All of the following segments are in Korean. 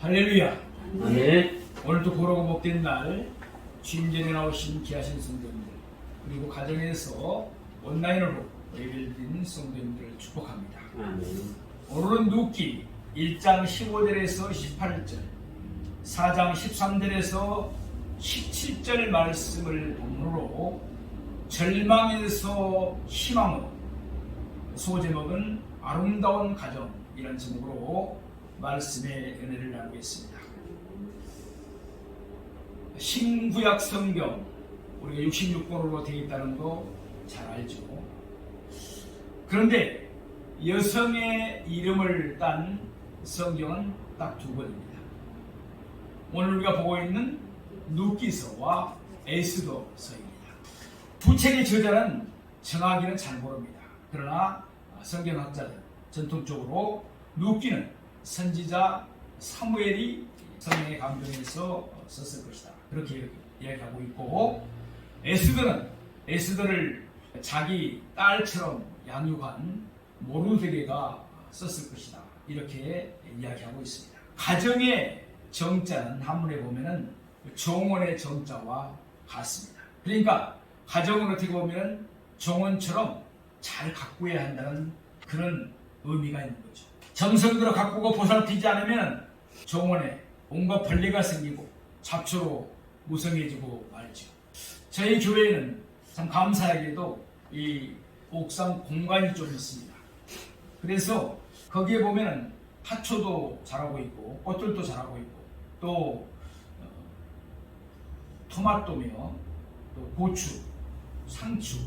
할렐루야. 아멘. 오늘도 보러고 복된 날 주임전에 나오신 귀하신 성도님들 그리고 가정에서 온라인으로 예배를 드리는 성도님들을 축복합니다. 아멘. 오늘은 눕기 1장 15절에서 18절 4장 13절에서 17절 말씀을 본문으로 절망에서 희망으로, 소제목은 아름다운 가정이라는 제목으로 말씀의 은혜를 나누겠습니다. 신구약 성경 우리가 66권으로 되어 있다는 거 잘 알죠. 그런데 여성의 이름을 딴 성경은 딱 두 권입니다. 오늘 우리가 보고 있는 눕기서와 에스더서입니다. 두 책의 저자는 정하기는 잘 모릅니다. 그러나 성경학자들 전통적으로 눕기는 선지자 사무엘이 성령의 감동에서 썼을 것이다, 그렇게 이야기하고 있고, 에스더를 자기 딸처럼 양육한 모르드게가 썼을 것이다, 이렇게 이야기하고 있습니다. 가정의 정자는 한문에 보면은 정원의 정자와 같습니다. 그러니까 가정은 어떻게 보면 정원처럼 잘 가꾸어야 한다는 그런 의미가 있는 거죠. 정성대로 가꾸고 보살피지 않으면 정원에 온갖 벌레가 생기고 잡초로 무성해지고 말죠. 저희 교회는 참 감사하게도 이 옥상 공간이 좀 있습니다. 그래서 거기에 보면 하초도 자라고 있고 꽃들도 자라고 있고 또 토마토며 또 고추, 상추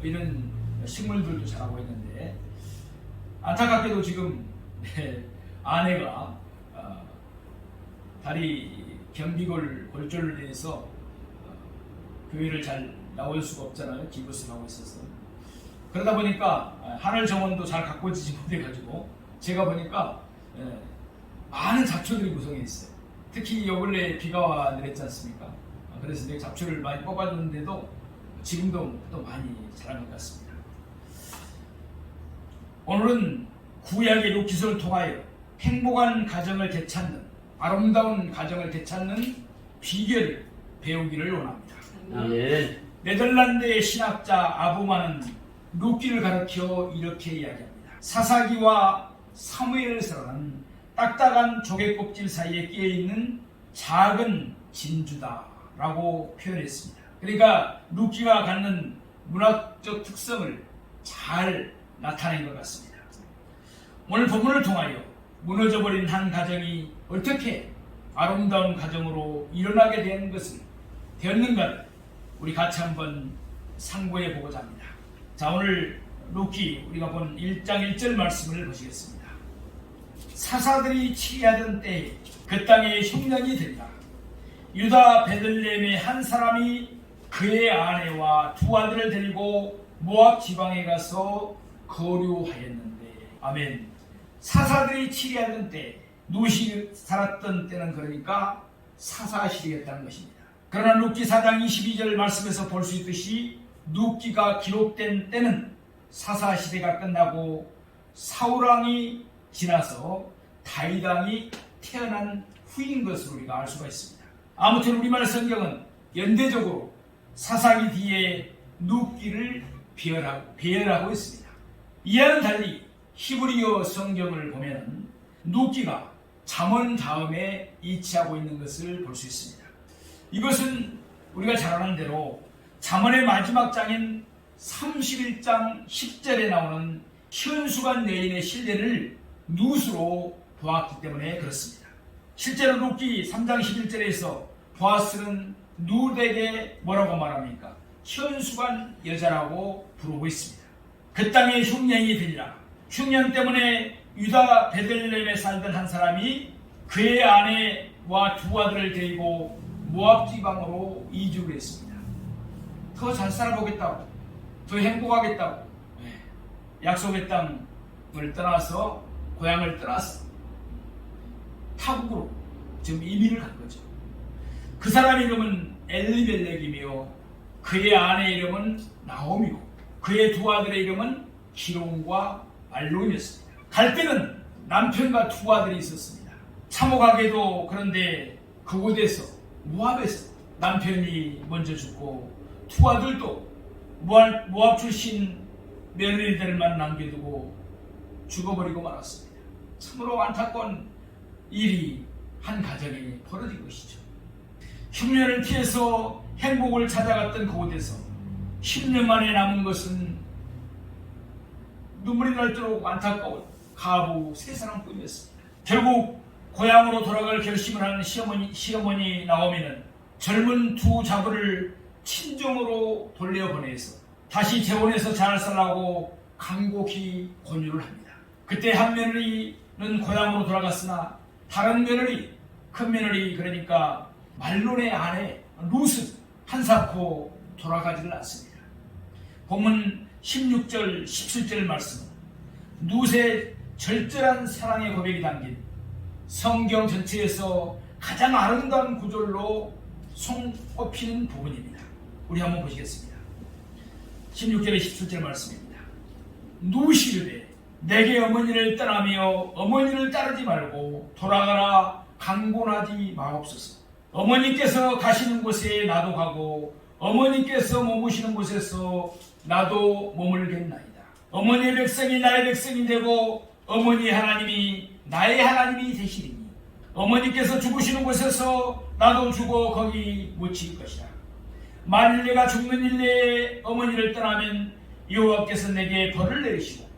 이런 식물들도 자라고 있는데, 안타깝게도 지금 아내가 다리 경비골절로 인해서 교회를 잘 나올 수가 없잖아요. 기부스를 하고 있어서. 그러다 보니까 하늘 정원도 잘 가꿔지지 못해가지고 제가 보니까 많은 잡초들이 구성해 있어요. 특히 요 근래 비가 내렸지 않습니까? 그래서 내가 잡초를 많이 뽑아줬는데도 지금도 또 많이 자란 것 같습니다. 오늘은 구약의 눕기서를 통하여 행복한 가정을 되찾는, 아름다운 가정을 되찾는 비결을 배우기를 원합니다. 아멘. 네덜란드의 신학자 아부만은 눕기를 가르쳐 이렇게 이야기합니다. 사사기와 사무엘서는 딱딱한 조개껍질 사이에 끼어있는 작은 진주다라고 표현했습니다. 그러니까 눕기가 갖는 문학적 특성을 잘 나타낸 것 같습니다. 오늘 본문을 통하여 무너져버린 한 가정이 어떻게 아름다운 가정으로 일어나게 된 것을 되었는가를 우리 같이 한번 상고해 보고자 합니다. 자, 오늘 눕기 우리가 본 1장 1절 말씀을 보시겠습니다. 사사들이 치리하던 때에 그 땅에 흉년이 들다 유다 베들레헴의 한 사람이 그의 아내와 두 아들을 데리고 모압 지방에 가서 거류하였는데, 아멘. 사사들이 치리하던 때, 룻이 살았던 때는 그러니까 사사시대였다는 것입니다. 그러나 룻기 4장 22절 말씀에서 볼 수 있듯이 룻기가 기록된 때는 사사시대가 끝나고 사울왕이 지나서 다윗왕이 태어난 후인 것으로 우리가 알 수가 있습니다. 아무튼 우리말 성경은 연대적으로 사사기 뒤에 룻기를 배열하고 있습니다. 이와는 달리 히브리어 성경을 보면 룻기가 잠언 다음에 위치하고 있는 것을 볼 수 있습니다. 이것은 우리가 잘 아는 대로 잠언의 마지막 장인 31장 10절에 나오는 현수간 여인의 신뢰를 룻으로 보았기 때문에 그렇습니다. 실제로 룻기 3장 11절에서 보아스는 룻에게 뭐라고 말합니까? 현수간 여자라고 부르고 있습니다. 그 땅에 흉년이 들리라. 흉년 때문에 유다 베들레헴에 살던 한 사람이 그의 아내와 두 아들을 데리고 모압 지방으로 이주를 했습니다. 더 잘 살아보겠다고, 더 행복하겠다고, 약속의 땅을 떠나서, 고향을 떠나서 타국으로 지금 이민을 간 거죠. 그 사람 이름은 엘리멜렉이며 그의 아내 이름은 나오미고 그의 두 아들의 이름은 기론과 말론이었습니다. 갈 때는 남편과 두 아들이 있었습니다. 참혹하게도 그런데 그곳에서 모압에서 남편이 먼저 죽고 두 아들도 모압 출신 며느리들만 남겨두고 죽어버리고 말았습니다. 참으로 안타까운 일이 한 가정에 벌어진 것이죠. 흉년을 피해서 행복을 찾아갔던 그곳에서 10년 만에 남은 것은 눈물이 날도록 안타까운 가부 세 사람뿐이었습니다. 결국 고향으로 돌아갈 결심을 한 시어머니 나오미는 젊은 두 자부를 친정으로 돌려보내서 다시 재혼해서 잘 살라고 간곡히 권유를 합니다. 그때 한 며느리는 고향으로 돌아갔으나 다른 며느리, 큰 며느리 그러니까 말론의 아내 룻은 한사코 돌아가지를 않습니다. 본문 16절, 17절 말씀은 룻의 절절한 사랑의 고백이 담긴 성경 전체에서 가장 아름다운 구절로 손꼽히는 부분입니다. 우리 한번 보시겠습니다. 16절에 17절 말씀입니다. 룻이 이르되 내게 어머니를 떠나며 어머니를 따르지 말고 돌아가라 강권하지 마옵소서. 어머니께서 가시는 곳에 나도 가고 어머니께서 머무시는 곳에서 나도 머물겠나이다. 어머니의 백성이 나의 백성이 되고 어머니 하나님이 나의 하나님이 되시리니 어머니께서 죽으시는 곳에서 나도 죽어 거기 묻힐 것이라. 만일 내가 죽는 일내에 어머니를 떠나면 여호와께서 내게 벌을 내리시고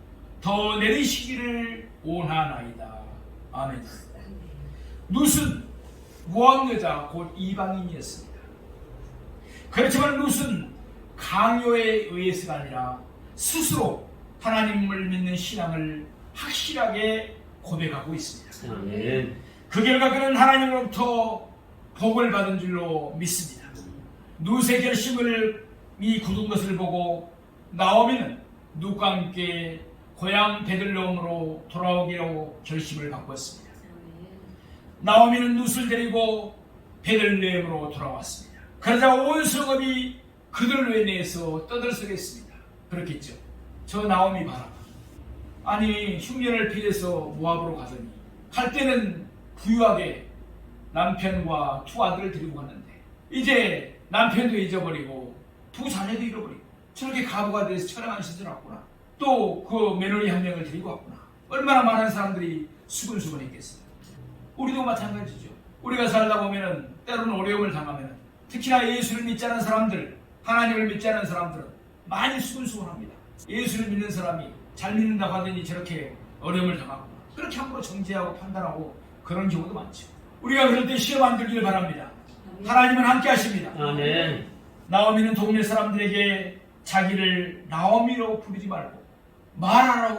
더 내리시기를 원하나이다. 아멘. 룻은 모압 여자 곧 이방인이었습니다. 그렇지만 룻은 강요에 의해서가 아니라 스스로 하나님을 믿는 신앙을 확실하게 고백하고 있습니다. 아멘. 그 결과 그는 하나님으로부터 복을 받은 줄로 믿습니다. 룻의 결심을 굳은 것을 보고 나오미는 룻과 함께 고향 베들레헴으로 돌아오기로 결심을 바꿨습니다. 나오미는 룻을 데리고 베들레헴으로 돌아왔습니다. 그러자 온 성읍이 그들 외내에서 떠들썩했습니다. 그렇겠죠. 저 나오미 봐라. 아니 흉년을 피해서 모압으로 가더니 갈 때는 부유하게 남편과 두 아들을 데리고 갔는데 이제 남편도 잊어버리고 두 자녀도 잃어버리고 저렇게 가부가 돼서 처량한 시절 왔구나. 또 그 며느리 한 명을 데리고 왔구나. 얼마나 많은 사람들이 수근수근했겠어요. 우리도 마찬가지죠. 우리가 살다 보면은 때로는 어려움을 당하면은 특히나 예수를 믿지 않은 사람들, 하나님을 믿지 않은 사람들은 많이 수근수근합니다. 예수를 믿는 사람이 잘 믿는다고 하더니 저렇게 어려움을 당하고 그렇게 함부로 정죄하고 판단하고 그런 경우도 많죠. 우리가 그럴 때 시험 안 들기를 바랍니다. 하나님은 함께 하십니다. 아멘. 나오미는 동네 사람들에게 자기를 나오미로 부르지 말고 말하라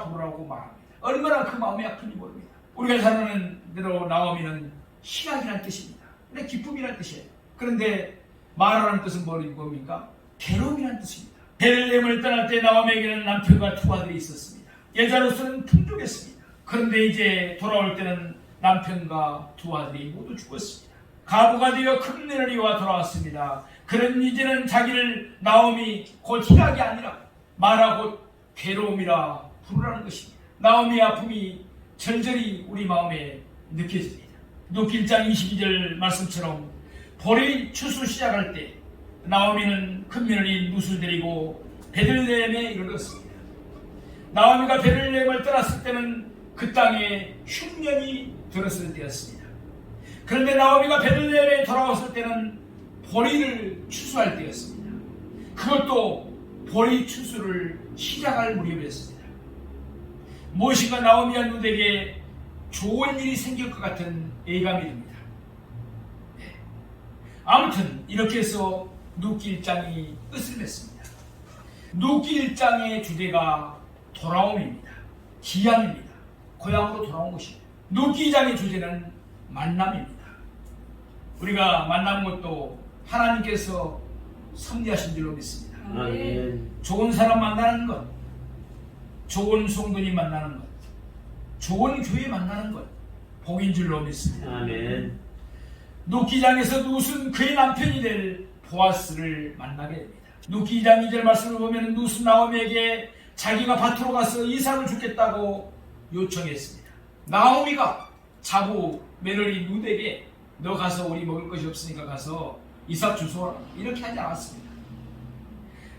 부르라고 말합니다. 얼마나 그 마음이 아픈지 모릅니다. 우리가 잘 아는 대로 나오미는 희락이라는 뜻입니다. 근데 기쁨이라는 뜻이에요. 그런데 말하라는 뜻은 뭡니까? 괴로움이라는 뜻입니다. 베들레헴을 떠날 때 나오미에게는 남편과 두 아들이 있었습니다. 여자로서는 풍족했습니다. 그런데 이제 돌아올 때는 남편과 두 아들이 모두 죽었습니다. 가부가 되어 큰 며느리와 돌아왔습니다. 그는 이제는 자기를 나오미 곧 희락이 아니라 말하고 괴로움이라 부르라는 것입니다. 나오미의 아픔이 절절히 우리 마음에 느껴집니다. 룻 1장 22절 말씀처럼 볼이 추수 시작할 때 나오미는 큰 며느리 룻을 데리고 베들레헴에 이르렀습니다. 나오미가 베들레헴을 떠났을 때는 그 땅에 흉년이 들었을 때였습니다. 그런데 나오미가 베들레헴에 돌아왔을 때는 보리를 추수할 때였습니다. 그것도 보리 추수를 시작할 무렵이었습니다. 무엇인가 나오미와 룻에게 좋은 일이 생길 것 같은 예감이 듭니다. 아무튼 이렇게 해서 룻기 1장이 끝을 맺습니다. 룻기 1장의 주제가 돌아옴입니다. 기약입니다. 고향으로 돌아온 것입니다. 룻기 2장의 주제는 만남입니다. 우리가 만난 것도 하나님께서 섭리하신 줄로 믿습니다. 아멘. 좋은 사람 만나는 것, 좋은 성도님 만나는 것, 좋은 교회 만나는 것 복인 줄로 믿습니다. 아멘. 룻기 2장에서 룻은 그의 남편이 될 보아스를 만나게 됩니다. 룻기 2장 2절 말씀을 보면 룻은 나오미에게 자기가 밭으로 가서 이삭을 주겠다고 요청했습니다. 나오미가 자부 며느리 누드에게 너 가서 우리 먹을 것이 없으니까 가서 이삭 주소라 이렇게 하지 않았습니다.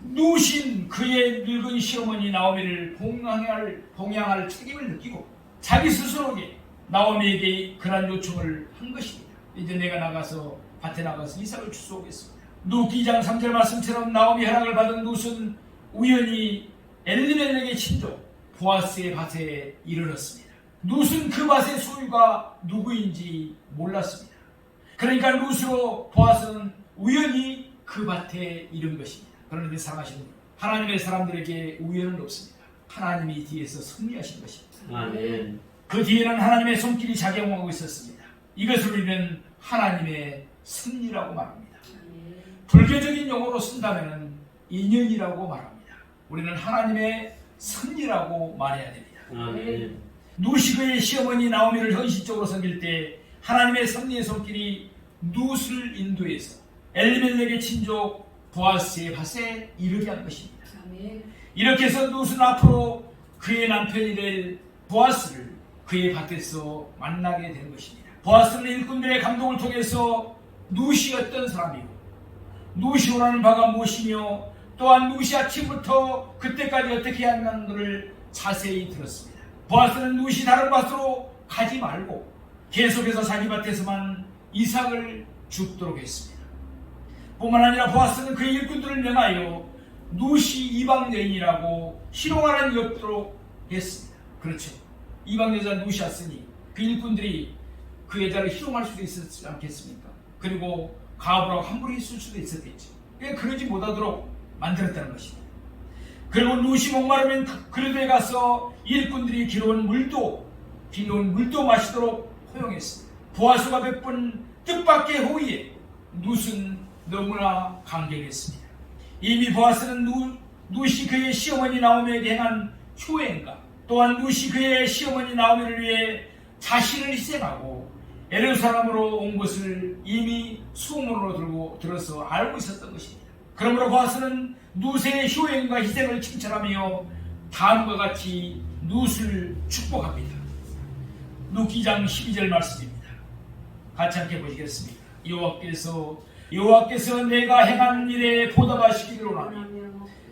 누신 그의 늙은 시어머니 나오미를 봉양할 책임을 느끼고 자기 스스로에게 나오미에게 그런 요청을 한 것입니다. 이제 내가 나가서 밭에 나가서 이삭을 주워오겠습니다. 누기 2장 3절 말씀처럼 나오미 허락을 받은 룻은 우연히 엘리멜렉의 친족 보아스의 밭에 이르렀습니다. 룻은 그 밭의 소유가 누구인지 몰랐습니다. 그러니까 룻으로 보아스는 우연히 그 밭에 이른 것입니다. 그런데 사랑하시는 분, 하나님의 사람들에게 우연은 없습니다. 하나님이 뒤에서 승리하신 것입니다. 아멘. 그 뒤에는 하나님의 손길이 작용하고 있었습니다. 이것을 우리는 하나님의 승리라고 말합니다. 불교적인 용어로 쓴다면 인연이라고 말합니다. 우리는 하나님의 승리라고 말해야 됩니다. 아멘. 룻이 그의 시어머니 나오미를 현실적으로 섬길 때 하나님의 승리의 손길이 룻을 인도해서 엘리멜렉의 친족 보아스의 밭에 이르게 한 것입니다. 이렇게 해서 룻은 앞으로 그의 남편이 될 보아스를 그의 밭에서 만나게 된 것입니다. 보아스는 일꾼들의 감동을 통해서 룻이 어떤 사람이고 룻이 원하는 바가 무엇이며 또한 룻이 아침부터 그때까지 어떻게 하는가를 자세히 들었습니다. 보아스는 룻이 다른 밭으로 가지 말고 계속해서 자기 밭에서만 이삭을 줍도록 했습니다. 뿐만 아니라 보아스는 그의 일꾼들을 명하여 룻이 이방 여인이라고 희롱하는 일 없도록 했습니다. 그렇죠. 이방 여자 룻이 왔으니 그 일꾼들이 그 여자를 희롱할 수도 있었지 않겠습니까? 그리고 가부라고 함부로 했을 수도 있었겠죠. 그러지 못하도록 만들었다는 것입니다. 그리고 룻이 목마르면 그릇에 가서 일꾼들이 기르는 물도 마시도록 허용했습니다. 보아스가 베푼 뜻밖의 호의에 룻은 너무나 감격했습니다. 이미 보아스는 룻이 그의 시어머니 나오미에게 행한 효행과 또한 룻이 그의 시어머니 나오미를 위해 자신을 희생하고 예루살렘으로 온 것을 이미 소문으로 들어서 알고 있었던 것입니다. 그러므로 보아스는 룻의 효행과 희생을 칭찬하며 다음과 같이 룻을 축복합니다. 룻 2장 12절 말씀입니다. 같이 함께 보시겠습니다. 여호와께서 내가 행한 일에 보답하시기를 원하며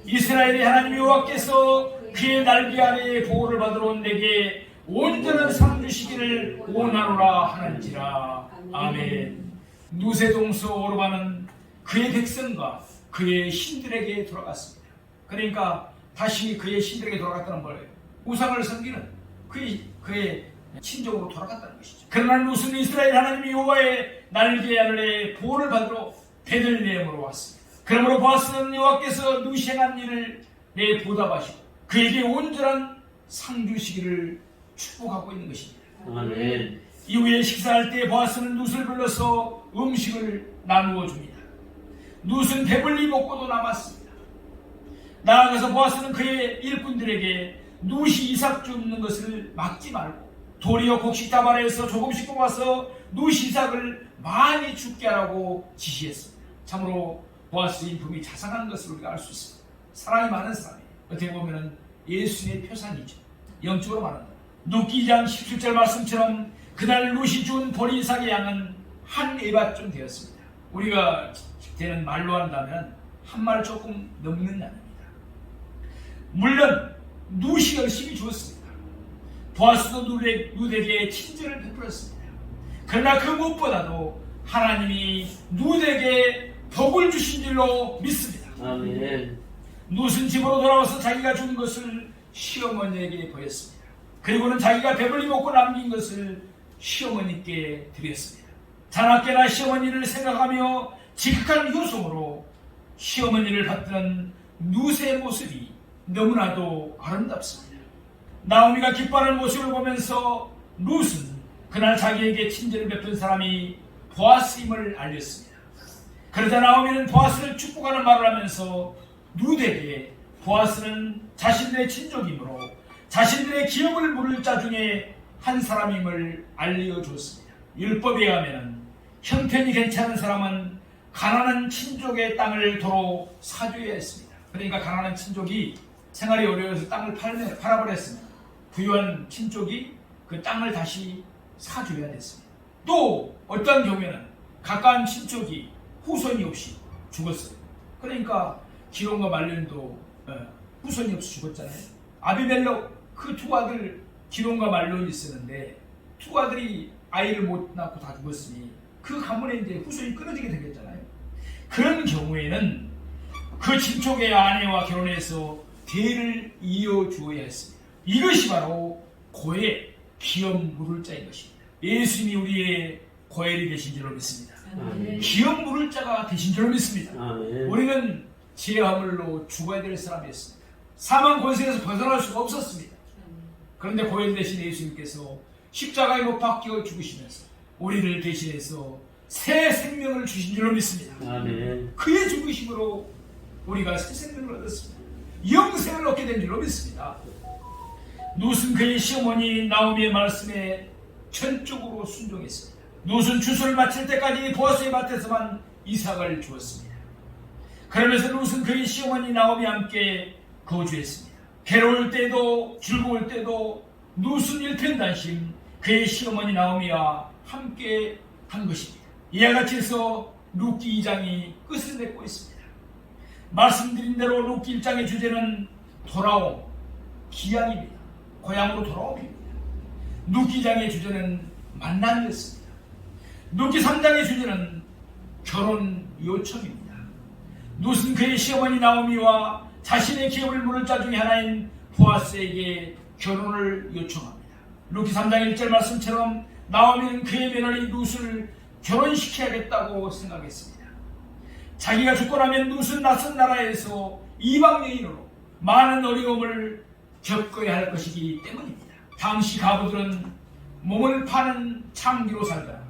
이스라엘의 하나님 여호와께서 그의 날개 아래에 보호를 받으러 온 내게 온전한 상 주시기를 원하노라 하는지라. 아멘. 룻의 동서 오르바는 그의 백성과 그의 신들에게 돌아갔습니다. 그러니까 다시 그의 신들에게 돌아갔다는 거예요. 우상을 섬기는 그의 친족으로 돌아갔다는 것이죠. 그러나 룻은 이스라엘 하나님 여호와의 날개 아래 보호를 받으러 베들레헴으로 왔습니다. 그러므로 보아스는 여호와께서 룻이 행한 일을 내 보답하시고 그에게 온전한 상 주시기를 축복하고 있는 것입니다. 아멘. 이후에 식사할 때 보아스는 룻을 불러서 음식을 나누어 줍니다. 룻은 배불리 먹고도 남았습니다. 나아가서 보아스는 그의 일꾼들에게 룻이 이삭 줍는 것을 막지 말고 도리어 곡식 다발에서 조금씩 뽑아서 룻이 이삭을 많이 줍게 하라고 지시했습니다. 참으로 보아스의 인품이 자상한 것을 우리가 알 수 있습니다. 사랑이 많은 사람이에요. 어떻게 보면 예수님의 표상이죠. 영적으로 말한다. 룻 2장 17절 말씀처럼 그날 룻이 준 보리 이삭의 양은 한 에바쯤 되었습니다. 우리가 되는 말로 한다면 한 말 조금 넘는 양입니다. 물론 룻이 열심히 주었습니다. 보아스도 룻에게 친절을 베풀었습니다. 그러나 그 무엇보다도 하나님이 룻에게 복을 주신 줄로 믿습니다. 아멘. 룻은 집으로 돌아와서 자기가 준 것을 시어머니에게 보였습니다. 그리고는 자기가 배불리 먹고 남긴 것을 시어머니께 드렸습니다. 자나깨나 시어머니를 생각하며 지극한 효성으로 시어머니를 받드는 룻의 모습이 너무나도 아름답습니다. 나오미가 기뻐하는 모습을 보면서 룻은 그날 자기에게 친절을 베푼 사람이 보아스임을 알렸습니다. 그러자 나오미는 보아스를 축복하는 말을 하면서 룻에게 보아스는 자신들의 친족이므로 자신들의 기업을 물을 자 중에 한 사람임을 알려주었습니다. 율법에 의하면 형편이 괜찮은 사람은 가난한 친족의 땅을 도로 사줘야 했습니다. 그러니까 가난한 친족이 생활이 어려워서 땅을 팔아버렸습니다. 부유한 친족이 그 땅을 다시 사줘야 됐습니다. 또 어떤 경우에는 가까운 친척이 후손이 없이 죽었어요. 그러니까 기론과 말론도 후손이 없이 죽었잖아요. 아비멜렉 그 두 아들 기론과 말론이 있었는데 두 아들이 아이를 못 낳고 다 죽었으니 그 가문에 이제 후손이 끊어지게 되겠잖아요. 그런 경우에는 그 친족의 아내와 결혼해서 대를 이어주어야 했습니다. 이것이 바로 고의 기업 물을 자인 것입니다. 예수님이 우리의 고엘이 되신 줄로 믿습니다. 아멘. 기업 물을 자가 되신 줄로 믿습니다. 아멘. 우리는 죄화물로 죽어야 될 사람이었습니다. 사망 권세에서 벗어날 수가 없었습니다. 그런데 고엘 대신 예수님께서 십자가에 못 박혀 죽으시면서 우리를 대신해서 새 생명을 주신 줄로 믿습니다. 아멘. 그의 죽으심으로 우리가 새 생명을 얻었습니다. 영생을 얻게 된 줄로 믿습니다. 룻은 그의 시어머니 나오미의 말씀에 전적으로 순종했습니다. 룻은 추수를 마칠 때까지 보아스의 밭에서만 이삭을 주었습니다. 그러면서 룻은 그의 시어머니 나오미와 함께 거주했습니다. 괴로울 때도 즐거울 때도 룻은 일편단심 그의 시어머니 나오미와 함께 한 것입니다. 이와 같이 해서 룻기 2장이 끝을 맺고 있습니다. 말씀드린 대로 룻기 1장의 주제는 돌아옴, 기약입니다. 고향으로 돌아옴입니다. 룻기 2장의 주제는 만남이었습니다. 룻기 3장의 주제는 결혼 요청입니다. 룻은 그의 시어머니 나오미와 자신의 기업을 물을 자 중에 하나인 보아스에게 결혼을 요청합니다. 룻기 3장 1절 말씀처럼 나오미는 그의 며느리 룻을 결혼시켜야겠다고 생각했습니다. 자기가 죽고 나면 룻은 낯선 나라에서 이방 여인으로 많은 어려움을 겪어야 할 것이기 때문입니다. 당시 가부들은 몸을 파는 창기로 살거나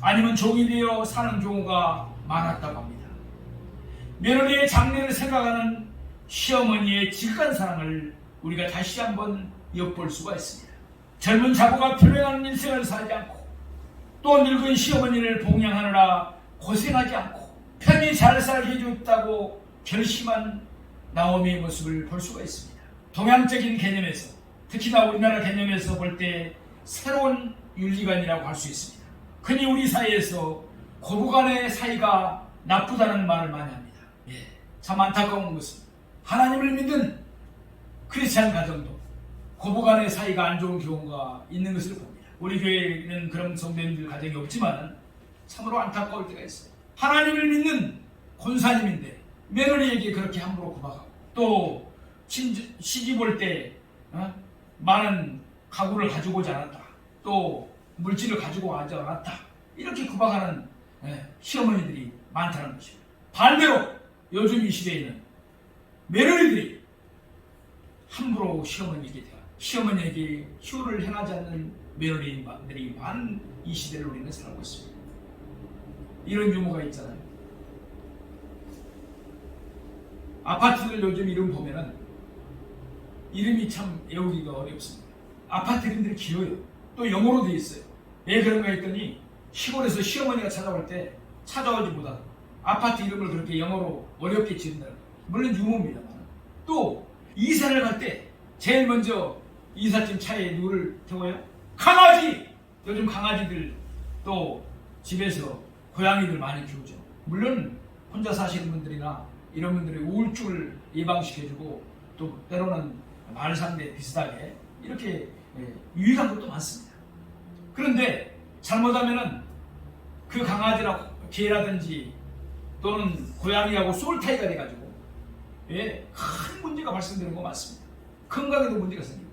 아니면 종이 되어 사는 경우가 많았다고 합니다. 며느리의 장래를 생각하는 시어머니의 지극한 사랑을 우리가 다시 한번 엿볼 수가 있습니다. 젊은 자부가 불행한 인생을 살지 않고 또 늙은 시어머니를 봉양하느라 고생하지 않고 편히 잘 살게 해줬다고 결심한 나오미의 모습을 볼 수가 있습니다. 동양적인 개념에서 특히나 우리나라 개념에서 볼 때 새로운 윤리관이라고 할 수 있습니다. 흔히 우리 사이에서 고부간의 사이가 나쁘다는 말을 많이 합니다. 참 안타까운 것은 하나님을 믿는 크리스찬 가정도 고부간의 사이가 안 좋은 경우가 있는 것을 봅니다. 우리 교회에는 그런 성도님들 가정이 없지만 참으로 안타까울 때가 있어요. 하나님을 믿는 권사님인데 며느리에게 그렇게 함부로 구박하고 또 시집 올 때 많은 가구를 가지고 오지 않았다. 또 물질을 가지고 오지 않았다. 이렇게 구박하는 시어머니들이 많다는 것입니다. 반대로 요즘 이 시대에는 며느리들이 함부로 시어머니에게 효를 행하지 않는 며느리들이 많은 이 시대를 우리는 살고 있습니다. 이런 유머가 있잖아요. 아파트들 요즘 이름 보면은 이름이 참 외우기가 어렵습니다. 아파트 이름들이 길어요. 또 영어로 되어 있어요. 왜 그런가 했더니 시골에서 시어머니가 찾아올 때 찾아오지 못하고 아파트 이름을 그렇게 영어로 어렵게 지은다는 거예요. 물론 유머입니다만 또 이사를 갈 때 제일 먼저 이삿짐 차에 누구를 태워요? 강아지! 요즘 강아지들 또 집에서 고양이들 많이 키우죠. 물론 혼자 사시는 분들이나 이런 분들이 우울증을 예방시켜주고 또 때로는 말상대 비슷하게 이렇게 유익한 것도 많습니다. 그런데 잘못하면은 그 강아지나 개라든지 또는 고양이하고 소울타이가 돼가지고 큰 문제가 발생되는 거 맞습니다. 건강에도 문제가 생기고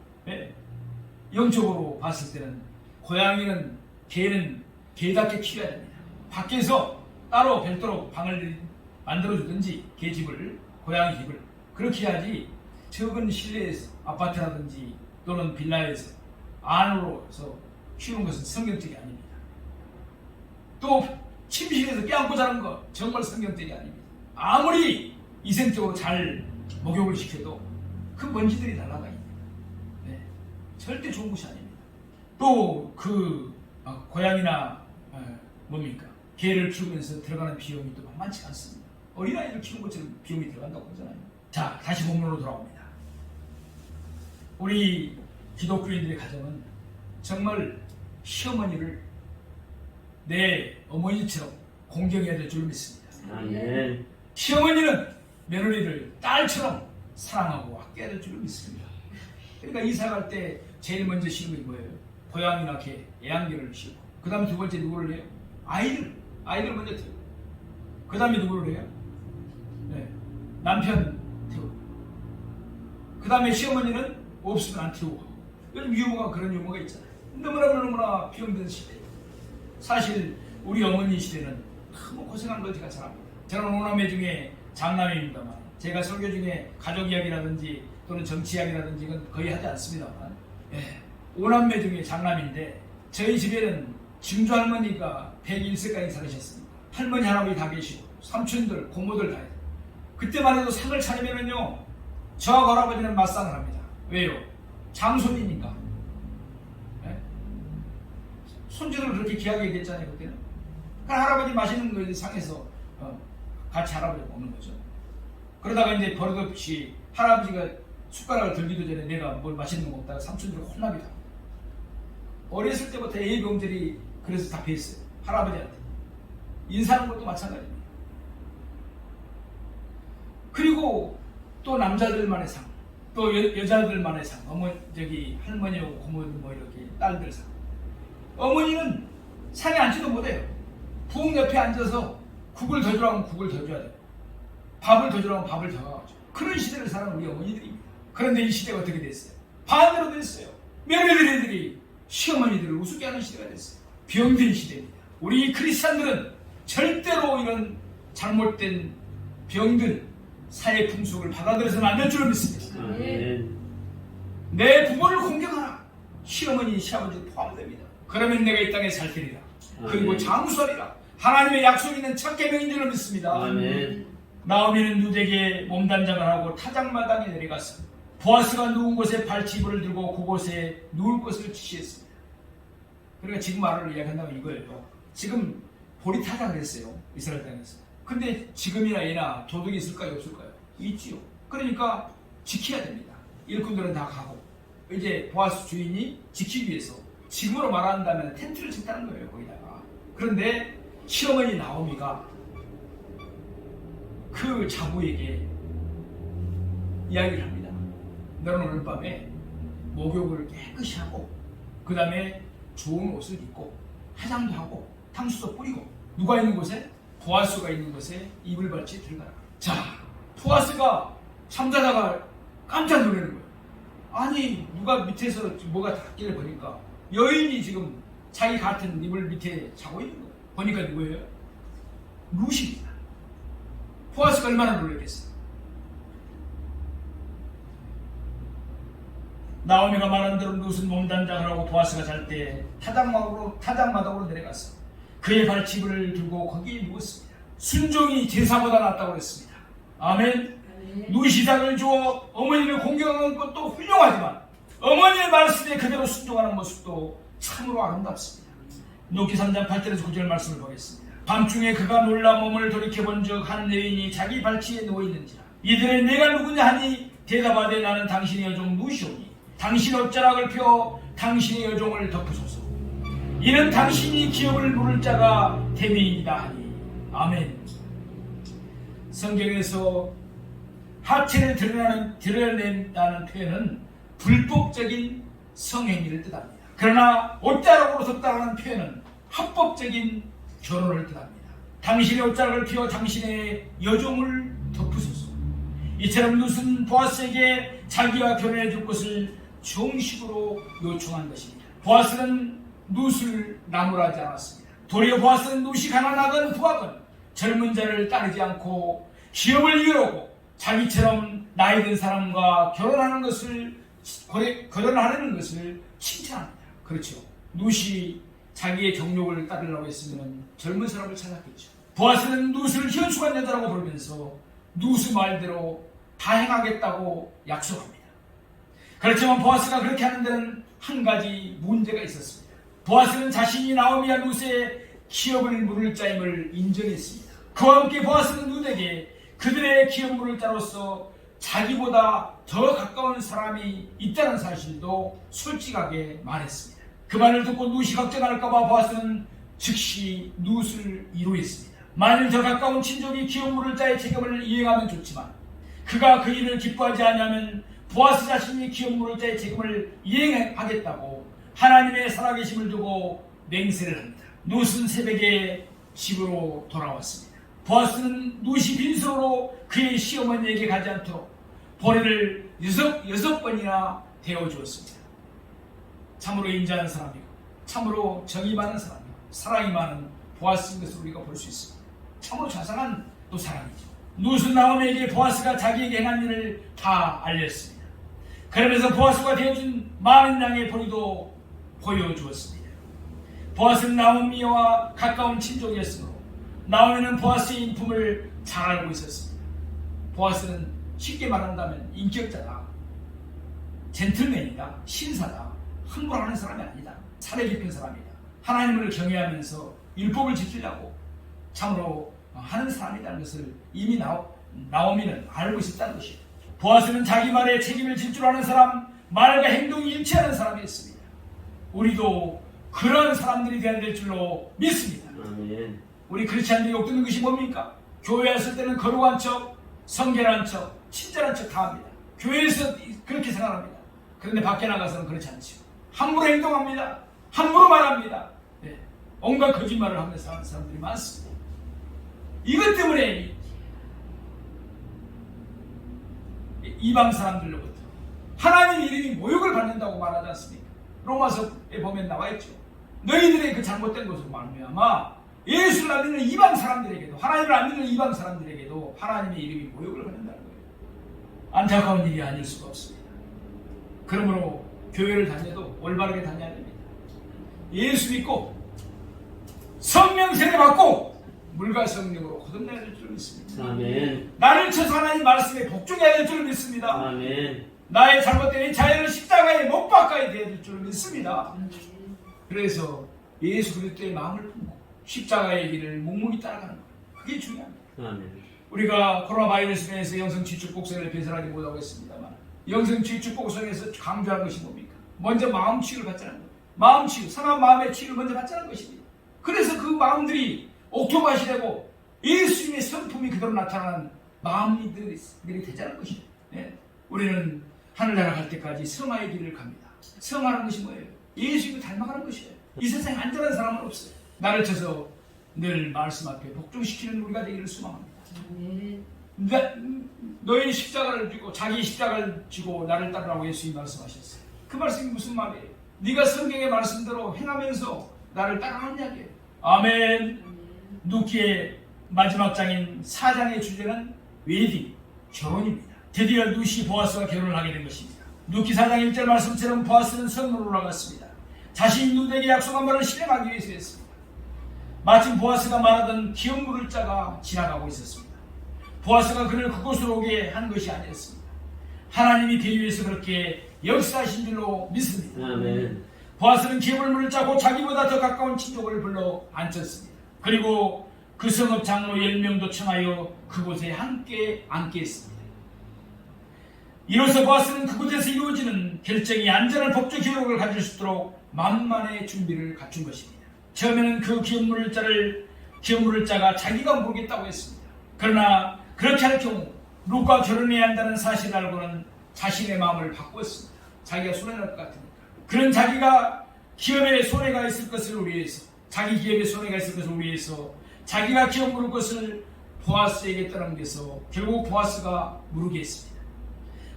영적으로 봤을 때는 고양이는 개는 개답게 키워야 됩니다. 밖에서 따로 별도로 방을 만들어주든지 개집을 고양이 집을 그렇게 해야지 적은 실내에서 아파트라든지 또는 빌라에서 안으로서 키우는 것은 성경적이 아닙니다. 또 침실에서 껴안고 자는 거 정말 성경적이 아닙니다. 아무리 이생적으로 잘 목욕을 시켜도 그 먼지들이 날아가 있습니다. 절대 좋은 것이 아닙니다. 또 그 고양이나 뭡니까 개를 키우면서 들어가는 비용이 또 만만치 않습니다. 어린아이를 키우는 것처럼 비용이 들어간다고 하잖아요. 자, 다시 본문으로 돌아옵니다. 우리 기독교인들의 가정은 정말 시어머니를 내 어머니처럼 공경해야 될 줄 믿습니다. 아멘. 시어머니는 며느리를 딸처럼 사랑하고 아껴야 될 줄 믿습니다. 그러니까 이사 갈 때 제일 먼저 씌우는 게 뭐예요? 고양이나 개, 애완개를 씌우고 그 다음에 두 번째 누구를 해요? 아이들 먼저 태우고 그 다음에 누구를 해요? 네, 남편 태우고 그 다음에 시어머니는 없으면 안 태우고 요즘 유머가 그런 유머가 있잖아요. 너무나 비용된 시대. 사실 우리 어머니 시대는 너무 고생한 걸 제가 잘 압니다. 저는 5남매 중에 장남입니다만 제가 설교 중에 가족 이야기라든지 또는 정치 이야기라든지 이건 거의 하지 않습니다만 5남매 중에 장남인데 저희 집에는 증조 할머니가 101세까지 살으셨습니다. 할머니 할아버지 다 계시고 삼촌들 고모들 다 해요. 그때만 해도 상을 차리면은요 저하고 할아버지는 맞상을 합니다. 왜요? 장손이니까. 네? 손주들 그렇게 귀하게 됐잖아요 그때는. 그러니까 할아버지 맛있는 거 이제 상에서 같이 할아버지가 먹는 거죠. 그러다가 이제 버릇없이 할아버지가 숟가락을 들기도 전에 내가 뭘 맛있는 거 먹다가 삼촌들이 혼나기도 합니다. 어렸을 때부터 A병들이 그래서 다 배웠어요. 할아버지한테. 인사하는 것도 마찬가지입니다. 그리고 또 남자들만의 상, 또 여자들만의 상, 할머니하고 고모들 뭐 이렇게 딸들 상. 어머니는 상에 앉지도 못해요. 부엌 옆에 앉아서 국을 더 주라면 국을 더 줘야 돼요. 밥을 더 주라면 밥을 더 가죠. 그런 시대를 사는 우리 어머니들입니다. 그런데 이 시대가 어떻게 됐어요? 반대로 됐어요. 며느리들이 시어머니들을 우습게 하는 시대가 됐어요. 병든 시대입니다. 우리 크리스찬들은 절대로 이런 잘못된 병든 사회 풍속을 받아들여서는 안 될 줄 믿습니다. 아멘. 내 부모를 공경하라. 시어머니, 시아버지도 포함됩니다. 그러면 내가 이 땅에 살 테리라. 그리고 장수하리라. 하나님의 약속이 있는 첫계명인 줄로 믿습니다. 아멘. 나오미는 누덱에 몸단장을 하고 타작마당에 내려가서 보아스가 누운 곳에 발치불을 들고 그곳에 누울 것을 지시했습니다. 그러니까 지금 말을 이야기한다면 이거예요. 지금 보리 타작을 했어요. 이스라엘 땅에서. 근데 지금이나 예나 도둑이 있을까요? 없을까요? 있지요. 그러니까 지켜야 됩니다. 일꾼들은 다 가고 이제 보아스 주인이 지키기 위해서 지금으로 말한다면 텐트를 쳤다는 거예요. 거기다가. 그런데 시어머니 나오미가 그 자부에게 이야기를 합니다. 너는 오늘 밤에 목욕을 깨끗이 하고 그 다음에 좋은 옷을 입고 화장도 하고 향수도 뿌리고 누가 있는 곳에? 보아스가 있는 곳에 이불 발치 들어가라. 자, 보아스가 잠자다가 깜짝 놀라는 거예요. 아니 누가 밑에서 뭐가 닿기를 보니까 여인이 지금 자기 같은 이불 밑에 자고 있는 거예요. 보니까 누구예요? 루시입니다. 보아스가 얼마나 놀랐겠어요. 나오미가 말한 대로 룻은 몸단장을 하고 보아스가 잘 때 타작마당으로 내려가서 그의 발치불을 들고 거기에 누웠습니다. 순종이 제사보다 낫다고 그랬습니다. 아멘. 룻이 닭을 주어 어머니를 공경하는 것도 훌륭하지만 어머니의 말씀에 그대로 순종하는 모습도 참으로 아름답습니다. 룻기 3장 8절에서 9절 말씀을 보겠습니다. 밤중에 그가 놀라 몸을 돌이켜본즉 한 여인이 자기 발치에 누워있는지라. 이들의 내가 누구냐 하니 대답하되 나는 당신의 여종 룻이오니 당신 옷자락을 펴 당신의 여종을 덮으소서. 이는 당신이 기업을 물을 자가 대미이다 하니. 아멘. 성경에서 하체를 드러낸다는 표현은 불법적인 성행위를 뜻합니다. 그러나 옷자락으로 덮다라는 표현은 합법적인 결혼을 뜻합니다. 당신의 옷자락을 피워 당신의 여종을 덮으소서. 이처럼 룻은 보아스에게 자기와 결혼해 줄 것을 정식으로 요청한 것입니다. 보아스는 룻을 나무라지 않았습니다. 도리어 보아스는 룻이 가난하건 부하건 젊은 자를 따르지 않고 기업을 이루고 자기처럼 나이 든 사람과 결혼하는 것을 칭찬합니다. 그렇죠. 룻이 자기의 정욕을 따르려고 했으면 젊은 사람을 찾았겠죠. 보아스는 룻을 현숙한 여자라고 부르면서 룻의 말대로 다 행하겠다고 약속합니다. 그렇지만 보아스가 그렇게 하는 데는 한 가지 문제가 있었습니다. 보아스는 자신이 나오미와 룻의 기업을 물을 자임을 인정했습니다. 그와 함께 보아스는 룻에게 그들의 기업 물을 자로서 자기보다 더 가까운 사람이 있다는 사실도 솔직하게 말했습니다. 그 말을 듣고 룻이 걱정할까봐 보아스는 즉시 룻을 이루었습니다. 만일 더 가까운 친족이 기업 물을 자의 책임을 이행하면 좋지만 그가 그 일을 기뻐하지 않으면 보아스 자신이 기업 물을 자의 책임을 이행하겠다고 하나님의 살아계심을 두고 맹세를 합니다. 룻은 새벽에 집으로 돌아왔습니다. 보아스는 룻이 빈손으로 그의 시어머니에게 가지 않도록 보리를 여섯 번이나 데워주었습니다. 참으로 인자한 사람이고 참으로 정이 많은 사람이고 사랑이 많은 보아스인 것을 우리가 볼 수 있습니다. 참으로 자상한 또 사람이죠. 룻은 나오미에게 보아스가 자기에게 행한 일을 다 알렸습니다. 그러면서 보아스가 되어준 40냥의 보리도 보여주었습니다. 보아스는 나오미와 가까운 친족이었으므로 나오미는 보아스의 인품을 잘 알고 있었습니다. 보아스는 쉽게 말한다면 인격자다, 젠틀맨이다, 신사다, 함부로 하는 사람이 아니다, 사려 깊은 사람이다, 하나님을 경외하면서 율법을 지키려고 참으로 하는 사람이라는 것을 이미 나오미는 알고 있었다는 것이에요. 보아스는 자기 말에 책임을 질 줄 아는 사람, 말과 행동이 일치하는 사람이었습니다. 우리도 그런 사람들이 되어야 될 줄로 믿습니다. 아멘. 우리 크리스찬들이 욕듣는 것이 뭡니까? 교회에 왔을 때는 거룩한 척, 성결한 척, 친절한 척 다 합니다. 교회에서 그렇게 생각합니다. 그런데 밖에 나가서는 그렇지 않죠. 함부로 행동합니다. 함부로 말합니다. 네. 온갖 거짓말을 하면서 하는 사람들이 많습니다. 이것 때문에 이방 사람들로부터 하나님 이름이 모욕을 받는다고 말하지 않습니까? 로마서에 보면 나와 있죠. 너희들의 그 잘못된 것으로 말미암아 예수를 안 믿는 이방 사람들에게도, 하나님을 안 믿는 이방 사람들에게도 하나님의 이름이 모욕을 받는다는 거예요. 안타까운 일이 아닐 수가 없습니다. 그러므로 교회를 다녀도 올바르게 다녀야 됩니다. 예수 믿고 성령 세례 받고 물과 성령으로 거듭나야 될 줄 믿습니다. 아멘. 나를 쳐서 하나님 말씀에 복종해야 될 줄 믿습니다. 아멘. 나의 잘못된 자연을 십자가에 못 박아야 될 줄 믿습니다. 그래서 예수 그리스도의 마음을 품고 십자가의 길을 묵묵히 따라가는 거예요. 그게 중요합니다. 아멘. 우리가 코로나 바이러스로 인해서 영성취 축복성을 배설하지 못하고 있습니다만 영성취 축복성에서 강조한 것이 뭡니까? 먼저 마음 치유를 받자는 거예요. 마음 치유, 상한 마음의 치유를 먼저 받자는 것입니다. 그래서 그 마음들이 옥토밭이 되고 예수님의 성품이 그대로 나타나는 마음들이 되자는 것입니다. 네. 우리는 하늘나라 갈 때까지 성화의 길을 갑니다. 성화라는 것이 뭐예요? 예수님을 닮아가는 것이에요. 이 세상에 안전한 사람은 없어요. 나를 쳐서 늘 말씀 앞에 복종시키는 우리가 되기를 소망합니다. 너희 십자가를 지고 자기 십자가를 지고 나를 따르라고 예수님이 말씀하셨어요. 그 말씀이 무슨 말이에요? 네가 성경의 말씀대로 행하면서 나를 따라하는 이야기예요. 아멘. 룻기의 마지막 장인 4장의 주제는 웨딩, 결혼입니다. 드디어 룻이 보아스와 결혼을 하게 된 것입니다. 룻기 4장 1절 말씀처럼 보아스는 성문으로 올라갔습니다. 자신이 룻에게 약속한 말을 실행하기 위해서였습니다. 마침 보아스가 말하던 기업 물을 자가 지나가고 있었습니다. 보아스가 그를 그곳으로 오게 한 것이 아니었습니다. 하나님이 계획해서 그렇게 역사하신 줄로 믿습니다. 아멘. 보아스는 기업을 물을 자고 자기보다 더 가까운 친족을 불러 앉혔습니다. 그리고 그 성읍 장로 10명도 청하여 그곳에 함께 앉게 했습니다. 이로써 보아스는 그곳에서 이루어지는 결정이 안전한 법적 기록을 가질 수 있도록 만만의 준비를 갖춘 것입니다. 처음에는 그 기업 물을 자가 자기가 모르겠다고 했습니다. 그러나 그렇게 할 경우 룻과 결혼해야 한다는 사실을 알고는 자신의 마음을 바꾸었습니다. 자기가 손해날 것 같으니까. 그는 자기가 기업에 손해가 있을 것을 위해서, 자기 기업에 손해가 있을 것을 위해서 자기가 기업 물을 것을 보아스에게 떠넘겨서 결국 보아스가 무르게 했습니다.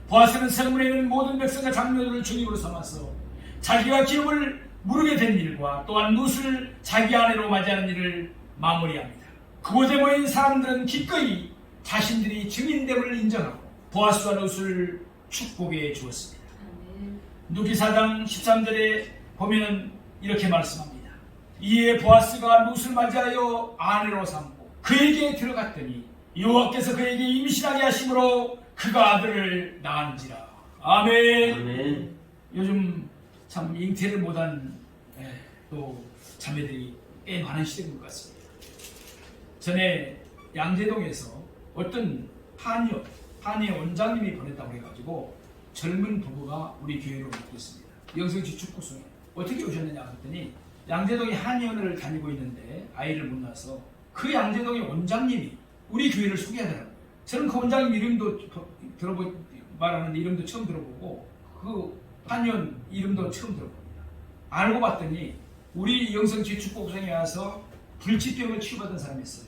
보아스는 성문에 있는 모든 백성과 장로들을 주님으로 삼아서 자기가 기업을 무르게 된 일과 또한 룻을 자기 아내로 맞이하는 일을 마무리합니다. 그곳에 모인 사람들은 기꺼이 자신들이 증인됨을 인정하고 보아스와 룻을 축복해 주었습니다. 룻기 4장 13절에 보면 이렇게 말씀합니다. 이에 보아스가 룻을 맞이하여 아내로 삼고 그에게 들어갔더니 여호와께서 그에게 임신하게 하심으로 그가 아들을 낳은지라. 아멘. 아멘. 요즘 참 잉태를 못한 또 자매들이 꽤 많은 시대인 것 같습니다. 전에 양재동에서 어떤 한의 원장님이 보냈다고 해가지고 젊은 부부가 우리 교회로 오고 있습니다. 영성지 축구소에 어떻게 오셨느냐 했더니 양재동에 한의원을 다니고 있는데 아이를 못 낳아서 그 양재동의 원장님이 우리 교회를 소개하더라고요. 저는 그 원장님 이름도 말하는데 이름도 처음 들어보고 그 한의원 이름도 처음 들어봅니다. 알고 봤더니 우리 영성지 축복성에 와서 불치병을 치유받은 사람이 있어요.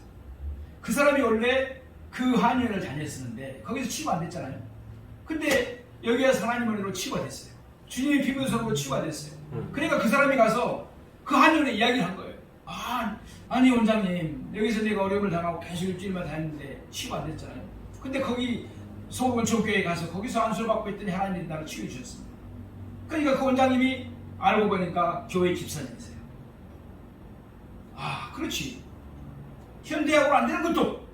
그 사람이 원래 그 한의원을 다녔었는데 거기서 치유 안 됐잖아요. 근데 여기 와서 하나님 은혜로 치유가 됐어요. 주님의 피부성으로 치유가 됐어요. 그러니까 그 사람이 가서 그 한의원에 이야기를 한 거예요. 아니 원장님, 여기서 내가 어려움을 당하고 계속 일주일만 다녔는데 치유가 안 됐잖아요. 근데 거기 서울원초교회에 가서 거기서 안수를 받고 있더니 하나님이 나를 치유해 주셨습니다. 그러니까 그 원장님이 알고 보니까 교회 집사님이세요. 그렇지. 현대학으로 안 되는 것도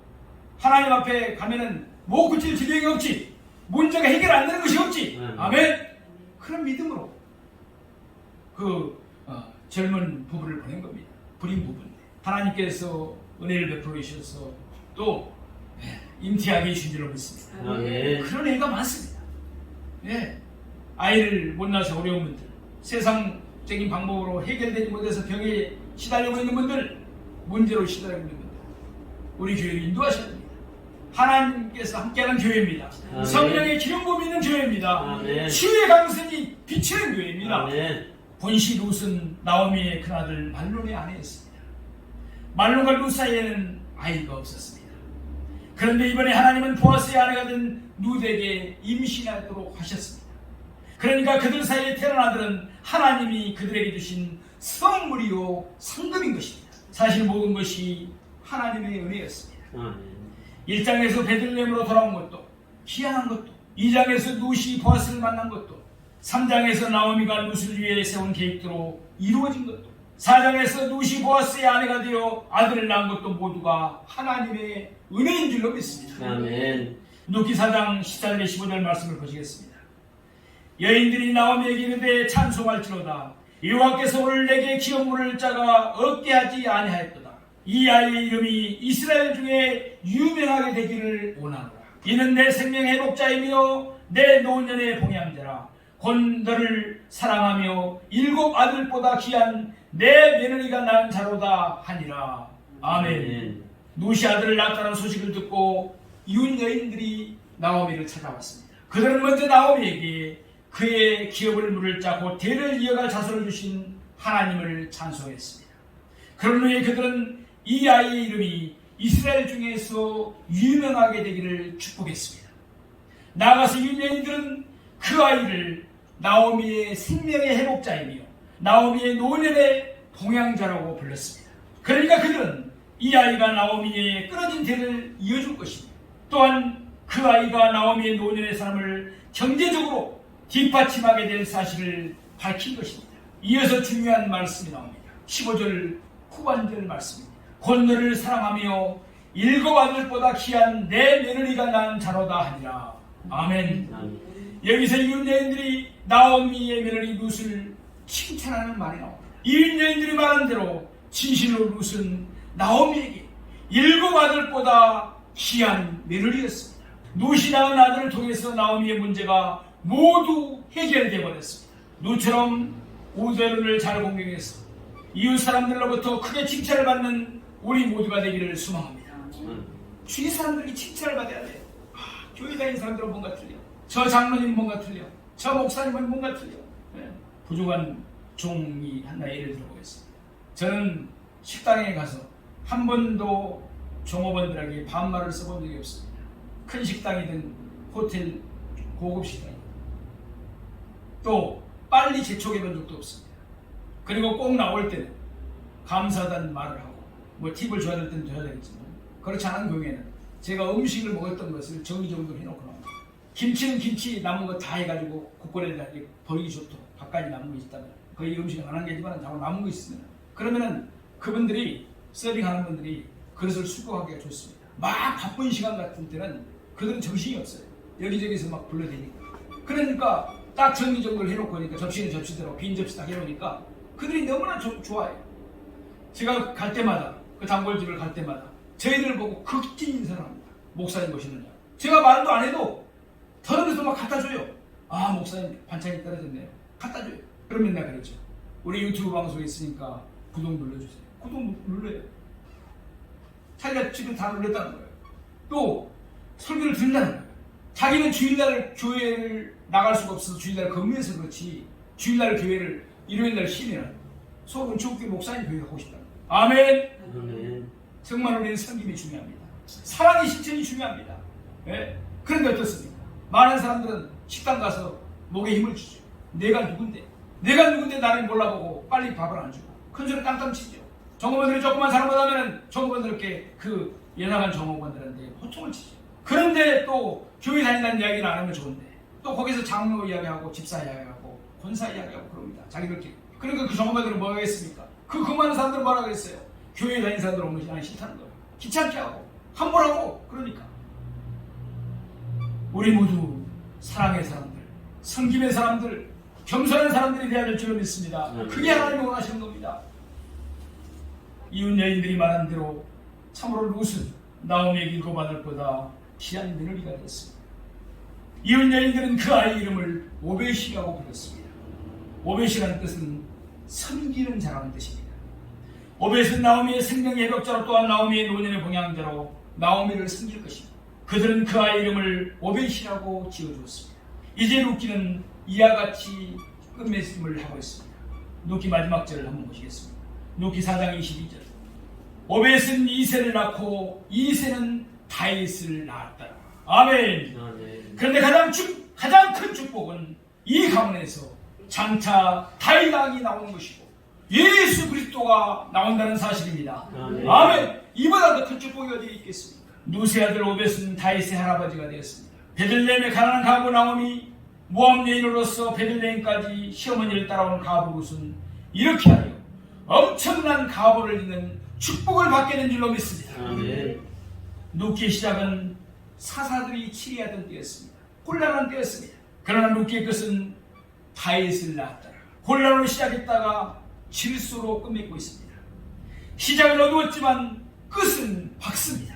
하나님 앞에 가면은 뭐 고칠 지경이 없지. 문제가 해결 안 되는 것이 없지. 아멘. 그런 믿음으로 그 젊은 부부를 보낸 겁니다. 불임 부부인데 하나님께서 은혜를 베풀어 주셔서 또 임태하게 해주신 줄로 믿습니다. 그런 애가 많습니다. 아이를 못 낳아서 어려운 분들, 세상적인 방법으로 해결되지 못해서 병에 시달리고 있는 분들, 문제로 시달리고 있는 분들, 우리 교회를 인도하셔야 됩니다. 하나님께서 함께하는 교회입니다. 성령의 기름 부음이 있는 교회입니다. 치유의 강선이 비치는 교회입니다. 본시 룻은 나오미의 큰아들 말론의 아내였습니다. 말론과 룻 사이에는 아이가 없었습니다. 그런데 이번에 하나님은 보아스의 아내가 된 룻에게 임신하도록 하셨습니다. 그러니까 그들 사이에 태어난 아들은 하나님이 그들에게 주신 선물이요 상급인 것입니다. 사실 모든 것이 하나님의 은혜였습니다. 1장에서 베들레헴으로 돌아온 것도 희한한 것도, 2장에서 룻이 보아스를 만난 것도, 3장에서 나오미가 룻을 위해 세운 계획대로 이루어진 것도, 4장에서 룻이 보아스의 아내가 되어 아들을 낳은 것도 모두가 하나님의 은혜인 줄로 믿습니다. 룻기 4장 14절 15절 말씀을 보시겠습니다. 여인들이 나오미에게 이르되 찬송할지로다. 여호와께서 오늘 내게 기업물을 짜가 얻게 하지 아니하였도다. 이 아이의 이름이 이스라엘 중에 유명하게 되기를 원하노라. 이는 내 생명의 회복자이며 내 노년의 봉양자라. 곧 너를 사랑하며 7 아들보다 귀한 내 며느리가 낳은 자로다 하니라. 아멘. 룻이 아들을 낳았다는 소식을 듣고 이웃 여인들이 나오미를 찾아왔습니다. 그들은 먼저 나오미에게 그의 기업을 물을 짜고 대를 이어갈 자손을 주신 하나님을 찬송했습니다. 그런 후에 그들은 이 아이의 이름이 이스라엘 중에서 유명하게 되기를 축복했습니다. 나아가서 유대인들은 그 아이를 나오미의 생명의 회복자이며 나오미의 노년의 봉양자라고 불렀습니다. 그러니까 그들은 이 아이가 나오미의 끊어진 대를 이어줄 것입니다. 또한 그 아이가 나오미의 노년의 삶을 경제적으로 뒷받침하게 될 사실을 밝힌 것입니다. 이어서 중요한 말씀이 나옵니다. 15절 후반절 말씀입니다. 곧 너를 사랑하며 7 아들보다 귀한 내 며느리가 낳은 자로다 하니라. 아멘. 여기서 이웃 여인들이 나오미의 며느리 룻을 칭찬하는 말이 나옵니다. 이웃 여인들이 말한 대로 진실로 룻은 나오미에게 7 아들보다 귀한 며느리였습니다. 룻이 낳은 아들을 통해서 나오미의 문제가 모두 해결되어 버렸습니다. 룻처럼 오대론을 잘 공경해서 이웃 사람들로부터 크게 칭찬을 받는 우리 모두가 되기를 소망합니다. 주위 사람들이 칭찬을 받아야 돼요. 교회 다니는 사람들은 뭔가 틀려. 저 장로님 뭔가 틀려. 저 목사님은 뭔가 틀려. 부족한 종이 하나 예를 들어보겠습니다. 저는 식당에 가서 한 번도 종업원들에게 반말을 써본 적이 없습니다. 큰 식당이든 호텔 고급 식당이든 또 빨리 재촉해본 적도 없습니다. 그리고 꼭 나올 때는 감사하다는 말을 하고 뭐 팁을 줘야 될 때는 줘야 되겠지만 그렇지 않은 경우에는 제가 음식을 먹었던 것을 정리정돈 해놓고 나옵니다. 김치는 김치 남은 거 다 해가지고 국권에다 버리기 좋도록 바깥에 남은 거 있다면 거의 음식을 안 한 게지만 자꾸 남은 거 있으면 그러면은 그분들이 서빙하는 분들이 그릇을 수거하기가 좋습니다. 막 바쁜 시간 같은 때는 그들은 정신이 없어요. 여기저기서 막 불러대니까. 그러니까 딱 정리정돈을 해놓고 그러니까 접시는 접시대로 빈 접시 딱 해놓으니까 그들이 너무나 좋아해요. 제가 갈 때마다 그 단골집을 갈 때마다 저희들을 보고 극진 인사를 합니다. 목사님 보시느냐. 제가 말도 안 해도 더러면서 막 갖다 줘요. 아 목사님 반찬이 떨어졌네요. 갖다 줘요. 그러면 내가 그랬죠. 우리 유튜브 방송에 있으니까 구독 눌러주세요. 구독 눌러요. 자기가 지금 다 눌렀다는 거예요. 또 설교를 듣는다는 거예요. 자기는 주일날 교회를 나갈 수가 없어서 주일날 근무해서 그렇지 주일날 교회를 일요일날 쉬면 속은 주옥교 목사님 교회 가고 싶다는 거예요. 아멘. 아멘. 정말 우리는 섬김이 중요합니다. 사랑의 실천이 중요합니다. 예? 그런데 어떻습니까? 많은 사람들은 식당 가서 목에 힘을 주죠. 내가 누군데 나를 몰라보고 빨리 밥을 안 주고 큰 소리 땅땅 치죠. 정보원들이 조금만 잘못하면 정보원들께 그 연약한 정보원들한테 호통을 치죠. 그런데 또 교회 다닌다는 이야기는 안 하면 좋은데 또 거기서 장로 이야기하고 집사 이야기하고 권사 이야기하고 그럽니다. 자기들끼리. 그러니까 그 정보원들은 뭐 하겠습니까? 그 많은 사람들은 뭐라 그랬어요? 교회에 다니는 사람들 오는 시간이 싫다는 거예요. 귀찮게 하고 함부로하고 그러니까 우리 모두 사랑의 사람들, 섬김의 사람들, 겸손한 사람들이 되어야 될 줄로 믿습니다. 그게 하나님이 원하시는 겁니다. 이웃 여인들이 말한 대로 참으로 룻은 나오미에게 인고받을 보다 귀한 며느리가 됐습니다. 이웃 여인들은 그 아이 이름을 오벳이라고 불렀습니다. 오벳이라는 뜻은 섬기는 자라는 뜻입니다. 오벳은 나오미의 생명의 해벽자로 또한 나오미의 노년의 봉양자로 나오미를 섬길 것입니다. 그들은 그 아이 이름을 오벳이라고 지어주었습니다. 이제 룻기는 이와 같이 끝맺음을 하고 있습니다. 룻기 마지막 절을 한번 보시겠습니다. 룻기 4장 22절. 오벳은 이새를 낳고 이새는 다윗을 낳았다. 아멘. 아멘. 그런데 가장 큰 축복은 이 가문에서 장차 다윗 왕이 나오는 것이고 예수 그리스도가 나온다는 사실입니다. 아멘. 아멘. 이보다 더 큰 축복이 어디 있겠습니까? 누세 아들 오벳은 다윗의 할아버지가 되었습니다. 베들레헴에 가난한 가부 나오미 모압 여인으로서 베들레헴까지 시어머니를 따라온 가부 룻은 이렇게 하여 엄청난 가보를 잇는 축복을 받게 된 줄로 믿습니다. 아멘. 룻기의 시작은 사사들이 치리하던 때였습니다. 곤란한 때였습니다. 그러나 룻기의 끝은 다윗을 낳았다. 곤란으로 시작했다가 질소로 끝맺고 있습니다. 시작은 어두웠지만 끝은 밝습니다.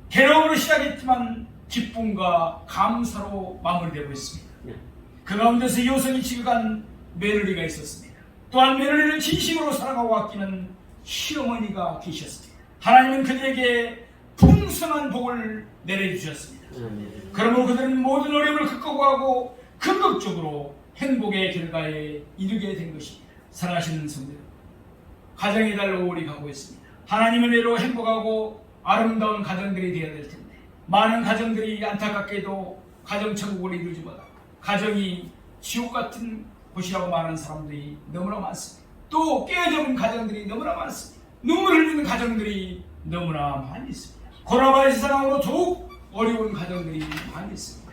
괴로움으로 시작했지만 기쁨과 감사로 마무리되고 있습니다. 그 가운데서 여성이 지극한 며느리가 있었습니다. 또한 며느리를 진심으로 사랑하고 아끼는 시어머니가 계셨습니다. 하나님은 그들에게 풍성한 복을 내려주셨습니다. 그러므로 그들은 모든 어려움을 극복하고 긍정적으로 행복의 결과에 이르게 된 것입니다. 사랑하시는 성도, 가정의 달 5월이 가고 있습니다. 하나님의 은혜로 행복하고 아름다운 가정들이 되어야 될 텐데 많은 가정들이 안타깝게도 가정천국을 이루지 못하고 가정이 지옥 같은 곳이라고 말하는 사람들이 너무나 많습니다. 또 깨어져본 가정들이 너무나 많습니다. 눈물 흘리는 가정들이 너무나 많이 있습니다. 코로나19 상황으로 더욱 어려운 가정들이 많이 있습니다.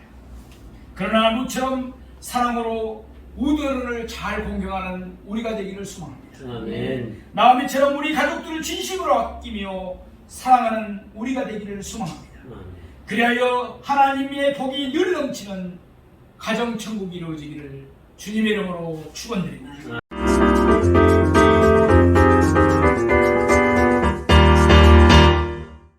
그러나 룻처럼 사랑으로 우더를 잘 공경하는 우리가 되기를 소망합니다. 아멘. 나오미처럼 우리 가족들을 진심으로 아끼며 사랑하는 우리가 되기를 소망합니다. 그리하여 하나님의 복이 늘 넘치는 가정천국이 이루어지기를 주님의 이름으로 축원드립니다.